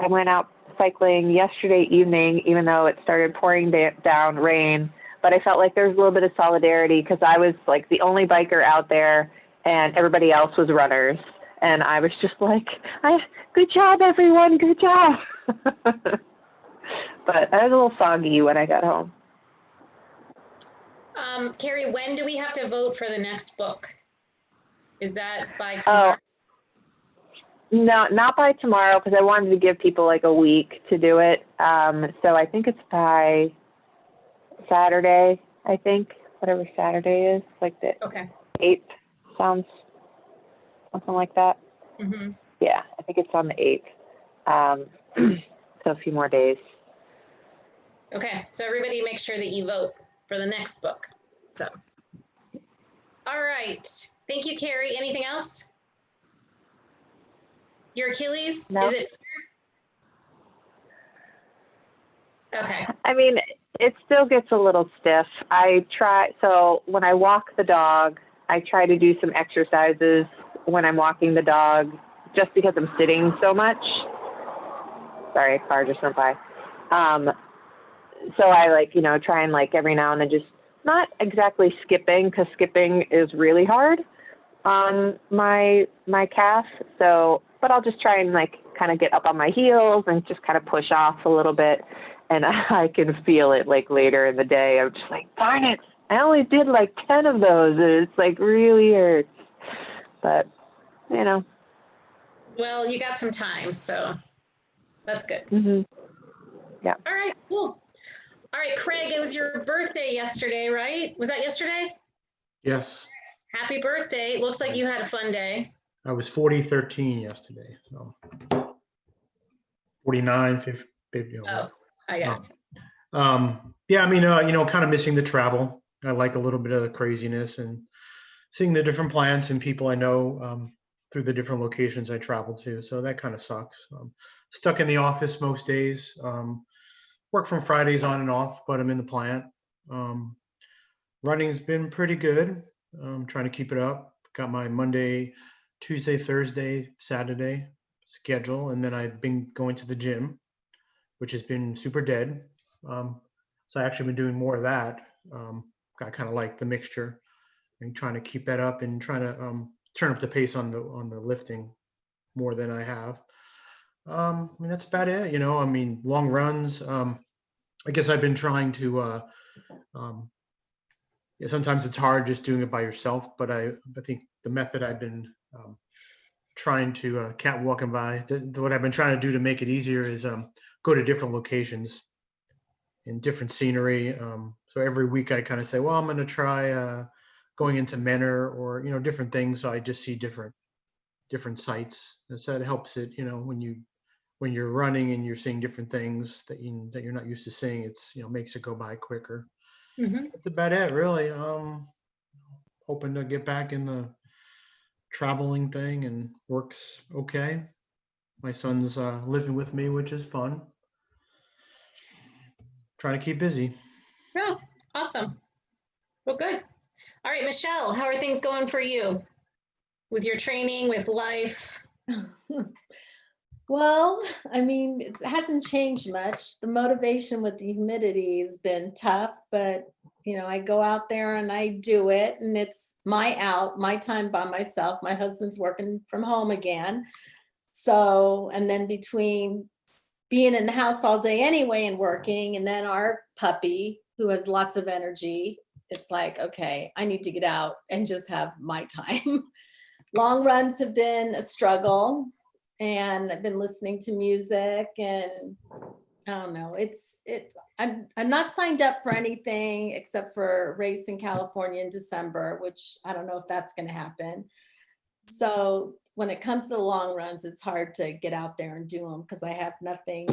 went out cycling yesterday evening, even though it started pouring down rain, but I felt like there was a little bit of solidarity because I was like the only biker out there and everybody else was runners. And I was just like, good job, everyone. Good job. But I was a little foggy when I got home. Carrie, when do we have to vote for the next book? Is that by tomorrow? No, not by tomorrow because I wanted to give people like a week to do it. So I think it's by Saturday, I think, whatever Saturday is, like the 8th sounds something like that. Mm-hmm. Yeah, I think it's on the 8th. So a few more days. Okay, so everybody make sure that you vote for the next book. So, all right. Thank you, Carrie. Anything else? Your Achilles? No. Is it? Okay. I mean, it still gets a little stiff. So when I walk the dog, I try to do some exercises when I'm walking the dog just because I'm sitting so much. Sorry, a car just went by. So I like, you know, try and like every now and then just not exactly skipping because skipping is really hard on my calf. So, but I'll just try and like kind of get up on my heels and just kind of push off a little bit. And I can feel it like later in the day. I'm just like, darn it, I only did like 10 of those. And it's like really hurts. But, you know. Well, you got some time, so that's good. Mm-hmm. Yeah. All right, cool. All right, Craig, it was your birthday yesterday, right? Was that yesterday? Yes. Happy birthday. Looks like you had a fun day. I was 40-13 yesterday. So 49, 50. Oh, I got Yeah, I mean, you know, kind of missing the travel. I like a little bit of the craziness and seeing the different plants and people I know through the different locations I travel to. So that kind of sucks. Stuck in the office most days. Work from Fridays on and off, but I'm in the plant. Running's been pretty good. Trying to keep it up. Got my Monday, Tuesday, Thursday, Saturday schedule, and then I've been going to the gym, which has been super dead. So I actually been doing more of that. I kind of like the mixture and trying to keep that up and trying to turn up the pace on the lifting more than I have. I mean, that's about it. You know, I mean, long runs. I guess I've been trying to. Yeah, sometimes it's hard just doing it by yourself, but I think the method I've been trying to cat walking by. What I've been trying to do to make it easier is go to different locations and different scenery. So every week I kind of say, well, I'm going to try going into Menor or, you know, different things. So I just see different sites. And so it helps it, you know, when you're running and you're seeing different things that you're not used to seeing, it's, you know, makes it go by quicker. Mm-hmm. That's about it, really. Hoping to get back in the traveling thing and works okay. My son's living with me, which is fun. Trying to keep busy. Yeah, awesome. Well, good. All right, Michelle, how are things going for you with your training, with life? Well, I mean, it hasn't changed much. The motivation with the humidity has been tough, but you know, I go out there and I do it, and it's my time by myself. My husband's working from home again. So, and then between being in the house all day anyway and working, and then our puppy who has lots of energy, it's like, okay, I need to get out and just have my time. Long runs have been a struggle, and I've been listening to music, and I don't know, I'm not signed up for anything except for a race in California in December, which I don't know if that's going to happen. So when it comes to the long runs, it's hard to get out there and do them because I have nothing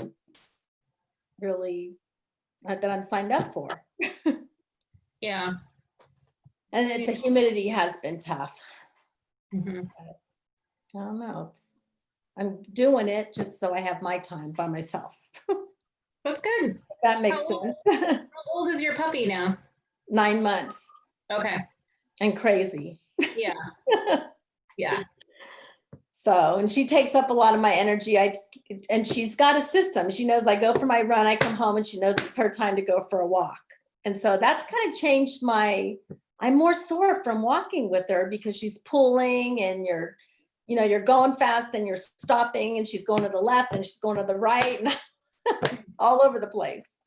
really that I'm signed up for. Yeah. And the humidity has been tough. Mm-hmm. I don't know. I'm doing it just so I have my time by myself. That's good. If that makes How sense. How old is your puppy now? 9 months. Okay. And crazy. Yeah. Yeah. So, and she takes up a lot of my energy. And she's got a system. She knows I go for my run, I come home, and she knows it's her time to go for a walk. And so that's kind of changed I'm more sore from walking with her because she's pulling, and you're going fast and you're stopping, and she's going to the left and she's going to the right, and all over the place.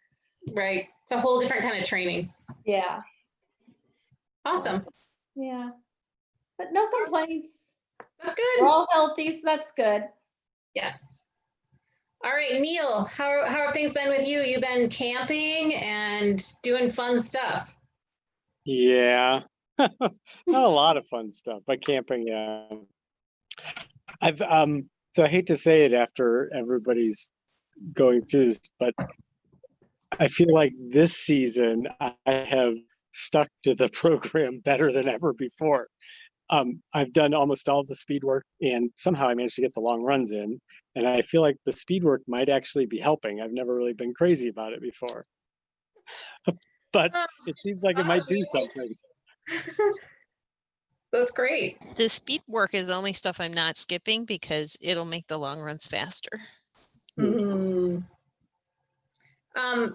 Right. It's a whole different kind of training. Yeah. Awesome. Yeah. But no complaints. That's good. We're all healthy, so that's good. Yes. All right, Neil, how have things been with you? You've been camping and doing fun stuff. Yeah, not a lot of fun stuff, but camping, yeah. I've so I hate to say it after everybody's going through this, but I feel like this season I have stuck to the program better than ever before. I've done almost all the speed work, and somehow I managed to get the long runs in. And I feel like the speed work might actually be helping. I've never really been crazy about it before, but it seems like it might do something. That's great. The speed work is the only stuff I'm not skipping because it'll make the long runs faster. Mm-hmm.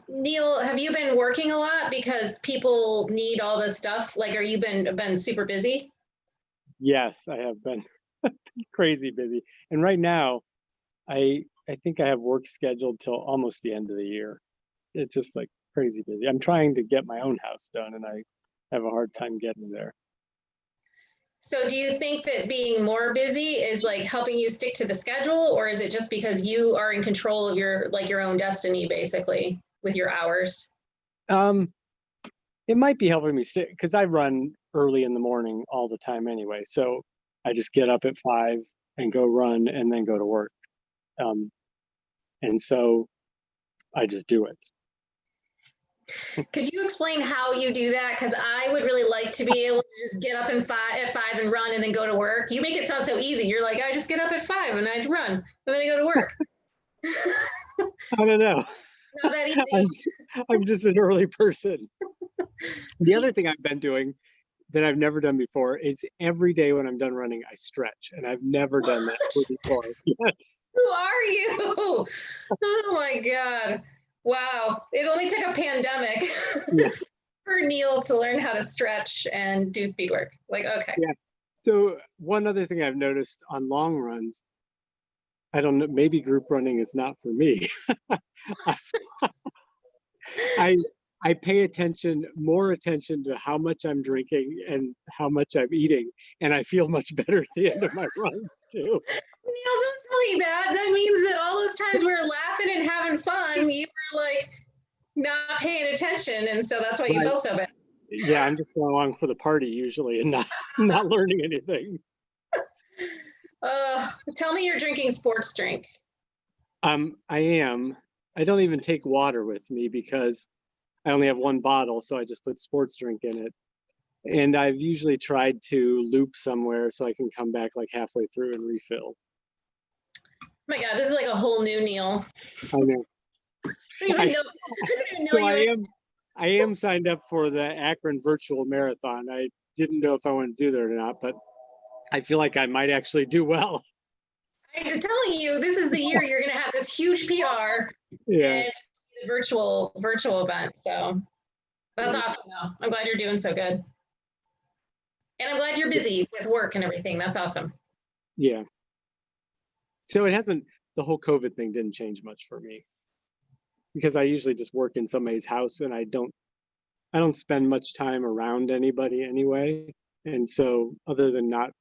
Neil, have you been working a lot because people need all this stuff? Like, are you been super busy? Yes, I have been crazy busy. And right now, I think I have work scheduled till almost the end of the year. It's just like crazy busy. I'm trying to get my own house done, and I have a hard time getting there. So do you think that being more busy is like helping you stick to the schedule, or is it just because you are in control of your own destiny, basically, with your hours? It might be helping me stick because I run early in the morning all the time anyway. So I just get up at 5 and go run and then go to work. And so I just do it. Could you explain how you do that? Because I would really like to be able to just get up at 5 and run and then go to work. You make it sound so easy. You're like, I just get up at 5 and I run and then I go to work. I don't know. Not that easy. I'm just an early person. The other thing I've been doing that I've never done before is every day when I'm done running, I stretch, and I've never done that before. Yes. Who are you? Oh my God. Wow. It only took a pandemic for Neil to learn how to stretch and do speed work. Like, okay. Yeah. So one other thing I've noticed on long runs, I don't know, maybe group running is not for me. I pay more attention to how much I'm drinking and how much I'm eating, and I feel much better at the end of my run too. Neil, don't tell me that. That means that all those times we were laughing and having fun, you were like not paying attention, and so that's why you felt so bad. Yeah, I'm just going along for the party usually and not learning anything. Tell me you're drinking sports drink. I am. I don't even take water with me because I only have one bottle, so I just put sports drink in it. And I've usually tried to loop somewhere so I can come back like halfway through and refill. Oh my God, this is like a whole new Neil. I know. I don't even know I am signed up for the Akron Virtual Marathon. I didn't know if I wanted to do that or not, but I feel like I might actually do well. I'm telling you, this is the year you're going to have this huge PR. Yeah. And virtual event. So that's awesome though. I'm glad you're doing so good. And I'm glad you're busy with work and everything. That's awesome. Yeah. So it hasn't, the whole COVID thing didn't change much for me because I usually just work in somebody's house and I don't spend much time around anybody anyway. And so other than not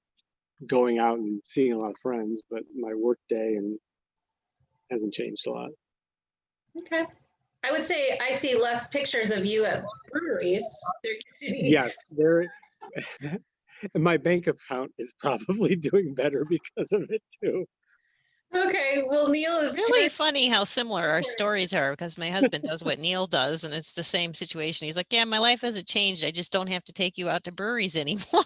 going out and seeing a lot of friends, but my work day and hasn't changed a lot. Okay. I would say I see less pictures of you at breweries. There used to be. Yes, there. My bank account is probably doing better because of it too. Okay, well, Neil is really funny how similar our stories are, because my husband does what Neil does, and it's the same situation. He's like, yeah, my life hasn't changed. I just don't have to take you out to breweries anymore.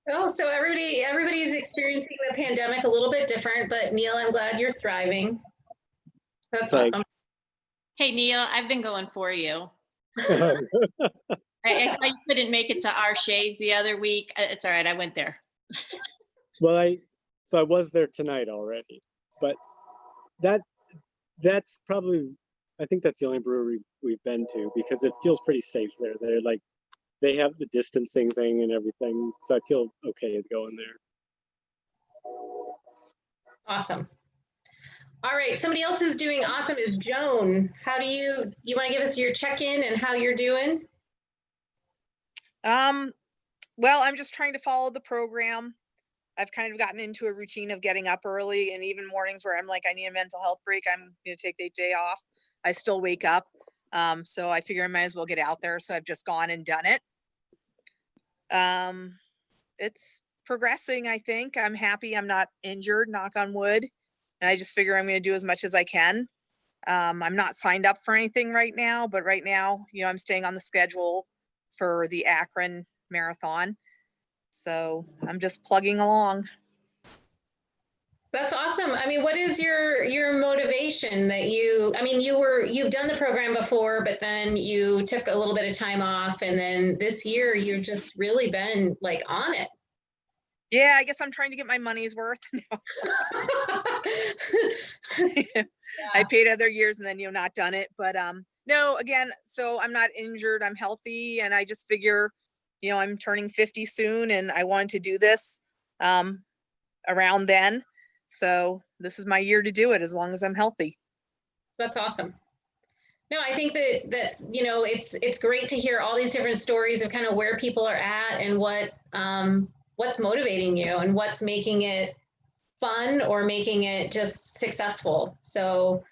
Oh, so everybody's experiencing the pandemic a little bit different, but Neil, I'm glad you're thriving. That's awesome. Hey, Neil, I've been going for you. I saw you couldn't make it to our Shays the other week. It's all right. I went there. Well, I was there tonight already, but that's probably, I think that's the only brewery we've been to because it feels pretty safe there. They're like, they have the distancing thing and everything, so I feel okay going there. Awesome. All right, somebody else who's doing awesome is Joan. How do you want to give us your check-in and how you're doing? Well, I'm just trying to follow the program. I've kind of gotten into a routine of getting up early, and even mornings where I'm like, I need a mental health break, I'm going to take the day off. I still wake up. So I figure I might as well get out there. So I've just gone and done it. It's progressing, I think. I'm happy I'm not injured, knock on wood. And I just figure I'm going to do as much as I can. I'm not signed up for anything right now, but right now, I'm staying on the schedule for the Akron Marathon. So I'm just plugging along. That's awesome. I mean, what is your motivation that you've done the program before, but then you took a little bit of time off, and then this year you've just really been like on it. Yeah, I guess I'm trying to get my money's worth. I paid other years and then not done it, but no, again, so I'm not injured, I'm healthy, and I just figure I'm turning 50 soon and I wanted to do this around then. So this is my year to do it as long as I'm healthy. That's awesome. No, I think that it's great to hear all these different stories of kind of where people are at and what's motivating you and what's making it fun or making it just successful. So,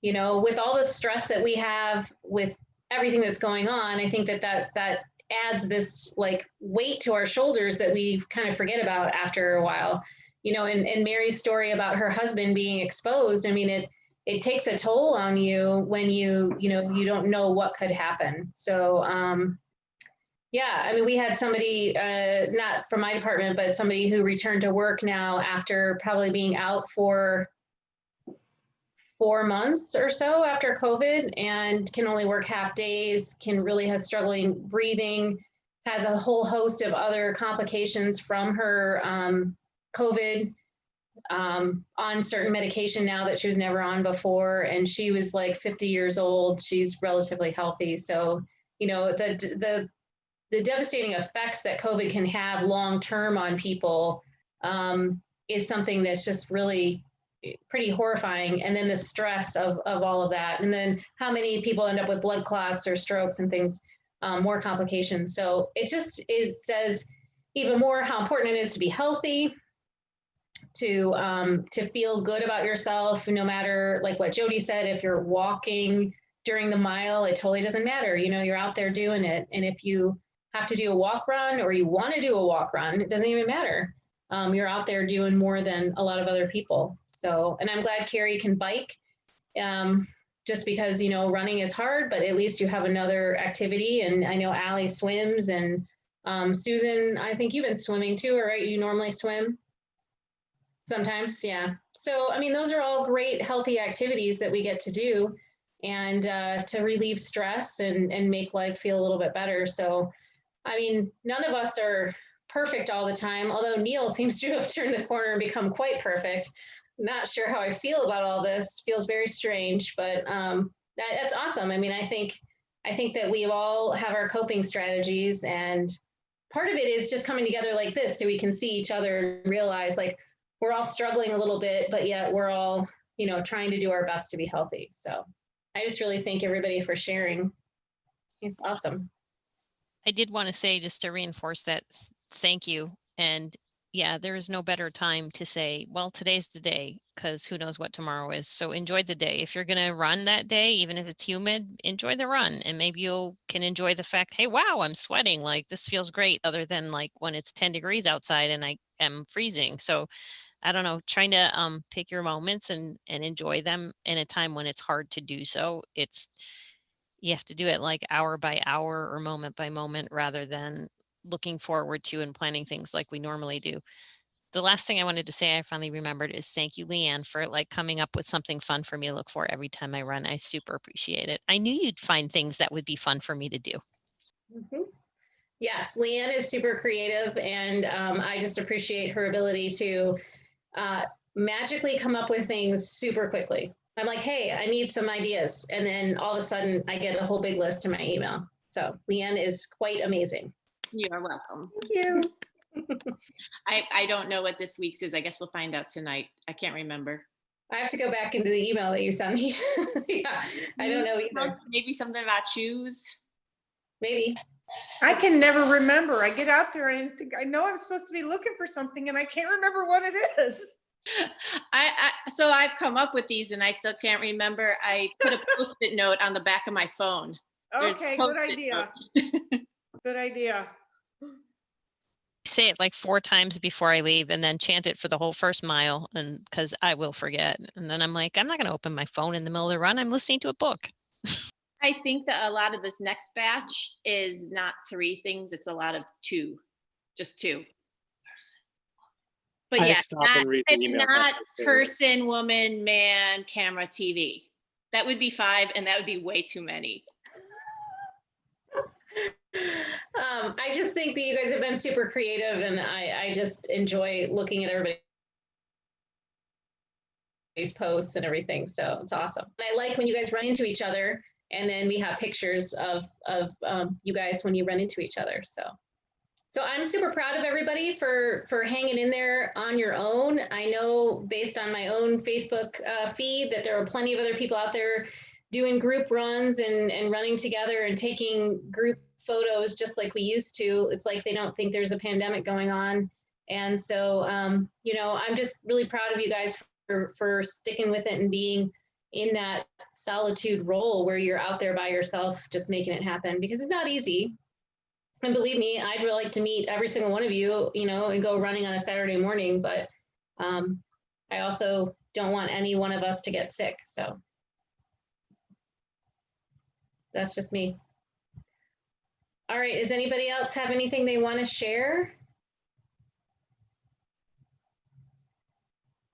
with all the stress that we have with everything that's going on, I think that adds this like weight to our shoulders that we kind of forget about after a while. And Mary's story about her husband being exposed, I mean, it takes a toll on you when you don't know what could happen. So, yeah, I mean, we had somebody, not from my department, but somebody who returned to work now after probably being out for 4 months or so after COVID, and can only work half days, really has struggling breathing, has a whole host of other complications from her COVID, on certain medication now that she was never on before. And she was like 50 years old. She's relatively healthy. So, the devastating effects that COVID can have long-term on people is something that's just really pretty horrifying. And then the stress of all of that. And then how many people end up with blood clots or strokes and things, more complications. So it says even more how important it is to be healthy, to feel good about yourself, no matter like what Jody said, if you're walking during the mile, it totally doesn't matter. You're out there doing it. And if you have to do a walk run or you want to do a walk run, it doesn't even matter. You're out there doing more than a lot of other people. So, and I'm glad Carrie can bike, just because, running is hard, but at least you have another activity. And I know Allie swims, and Susan, I think you've been swimming too, right? You normally swim? Sometimes, yeah. So, I mean, those are all great, healthy activities that we get to do, and to relieve stress and make life feel a little bit better. So, I mean, none of us are perfect all the time, although Neil seems to have turned the corner and become quite perfect. Not sure how I feel about all this. Feels very strange, but that's awesome. I mean, I think that we all have our coping strategies, and part of it is just coming together like this so we can see each other and realize like we're all struggling a little bit, but yet we're all, you know, trying to do our best to be healthy. So I just really thank everybody for sharing. It's awesome. I did want to say, just to reinforce that, thank you. And yeah, there is no better time to say, well, today's the day, because who knows what tomorrow is. So enjoy the day. If you're going to run that day, even if it's humid, enjoy the run. And maybe you can enjoy the fact, hey, wow, I'm sweating. Like this feels great, other than like when it's 10 degrees outside and I am freezing. So I don't know, trying to pick your moments and enjoy them in a time when it's hard to do so. You have to do it like hour by hour or moment by moment, rather than looking forward to and planning things like we normally do. The last thing I wanted to say, I finally remembered, is thank you, Leanne, for like coming up with something fun for me to look for every time I run. I super appreciate it. I knew you'd find things that would be fun for me to do. Mm-hmm. Yes, Leanne is super creative, and I just appreciate her ability to magically come up with things super quickly. I'm like, hey, I need some ideas. And then all of a sudden I get a whole big list in my email. So Leanne is quite amazing. You are welcome. Thank you. I don't know what this week's is. I guess we'll find out tonight. I can't remember. I have to go back into the email that you sent me. Yeah, I don't know either. Maybe something about shoes. Maybe. I can never remember. I get out there and I think I know I'm supposed to be looking for something and I can't remember what it is. So I've come up with these and I still can't remember. I put a Post-it note on the back of my phone. Okay, good idea. Good idea. Say it like 4 times before I leave, and then chant it for the whole first mile, and because I will forget. And then I'm like, I'm not going to open my phone in the middle of the run. I'm listening to a book. I think that a lot of this next batch is not 3 things. It's a lot of 2, just 2. But yeah, it's not person, woman, man, camera, TV. That would be 5, and that would be way too many. I just think that you guys have been super creative, and I just enjoy looking at everybody's posts and everything. So it's awesome. And I like when you guys run into each other, and then we have pictures of you guys when you run into each other. So I'm super proud of everybody for hanging in there on your own. I know based on my own Facebook feed that there are plenty of other people out there doing group runs and running together and taking group photos just like we used to. It's like they don't think there's a pandemic going on. And so, you know, I'm just really proud of you guys for sticking with it and being in that solitude role where you're out there by yourself, just making it happen, because it's not easy. And believe me, I'd really like to meet every single one of you, you know, and go running on a Saturday morning, but I also don't want any one of us to get sick. So that's just me. All right, does anybody else have anything they want to share?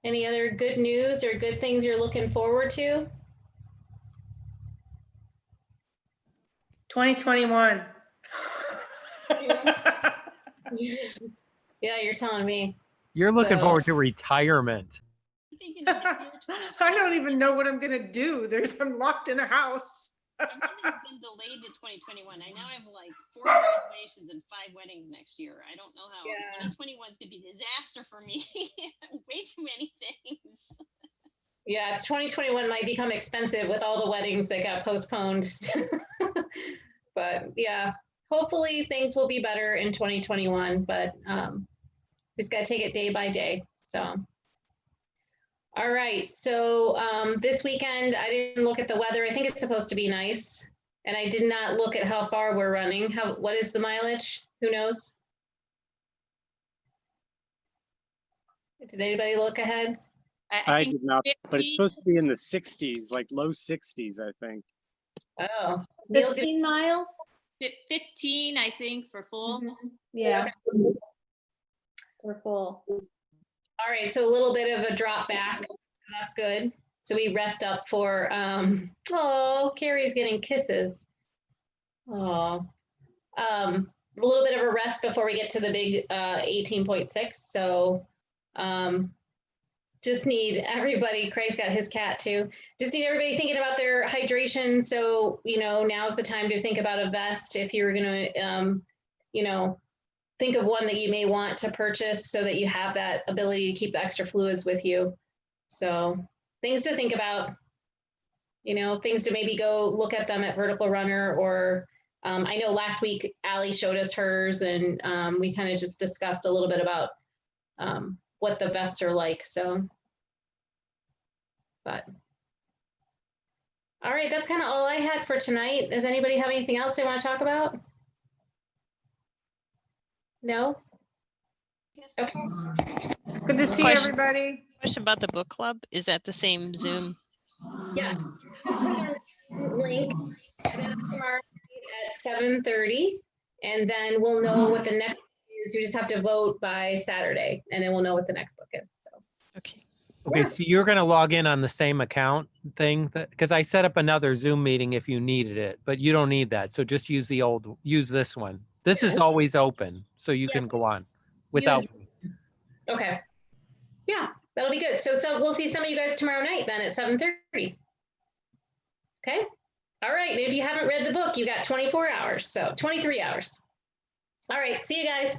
Any other good news or good things you're looking forward to? 2021. Yeah, you're telling me. You're looking forward to retirement. I don't even know what I'm gonna do. I'm locked in a house. Everything's been delayed to 2021. I now have like 4 graduations and 5 weddings next year. I don't know how. 2021 is gonna be a disaster for me. Way too many things. Yeah, 2021 might become expensive with all the weddings that got postponed. But yeah, hopefully things will be better in 2021, but we just got to take it day by day. So, all right. So this weekend, I didn't look at the weather. I think it's supposed to be nice. And I did not look at how far we're running. What is the mileage? Who knows? Did anybody look ahead? I did not, but it's supposed to be in the 60s, like low 60s, I think. Oh, 15 miles? 15, I think, for full. Mm-hmm. Yeah. For full. All right, so a little bit of a drop back. So that's good. So we rest up for, oh, Carrie's getting kisses. Oh, a little bit of a rest before we get to the big 18.6. So just need everybody, Craig's got his cat too. Just need everybody thinking about their hydration. So, you know, now's the time to think about a vest if you're going to, you know, think of one that you may want to purchase so that you have that ability to keep the extra fluids with you. So things to think about, you know, things to maybe go look at them at Vertical Runner, or I know last week Allie showed us hers, and we kind of just discussed a little bit about what the vests are like. So, but all right, that's kind of all I had for tonight. Does anybody have anything else they want to talk about? No? Okay. It's good to see Question- everybody. Question about the book club. Is that the same Zoom? Yes. Just click on the link and then tomorrow at 7:30, and then we'll know what the next is. You just have to vote by Saturday, and then we'll know what the next book is. So. Okay. Okay, so you're going to log in on the same account thing, because I set up another Zoom meeting if you needed it, but you don't need that. So just use use this one. This is always open, so you can go on without. Okay. Yeah, that'll be good. So we'll see some of you guys tomorrow night then at 7:30. Okay. All right. And if you haven't read the book, you got 24 hours. So 23 hours. All right. See you guys.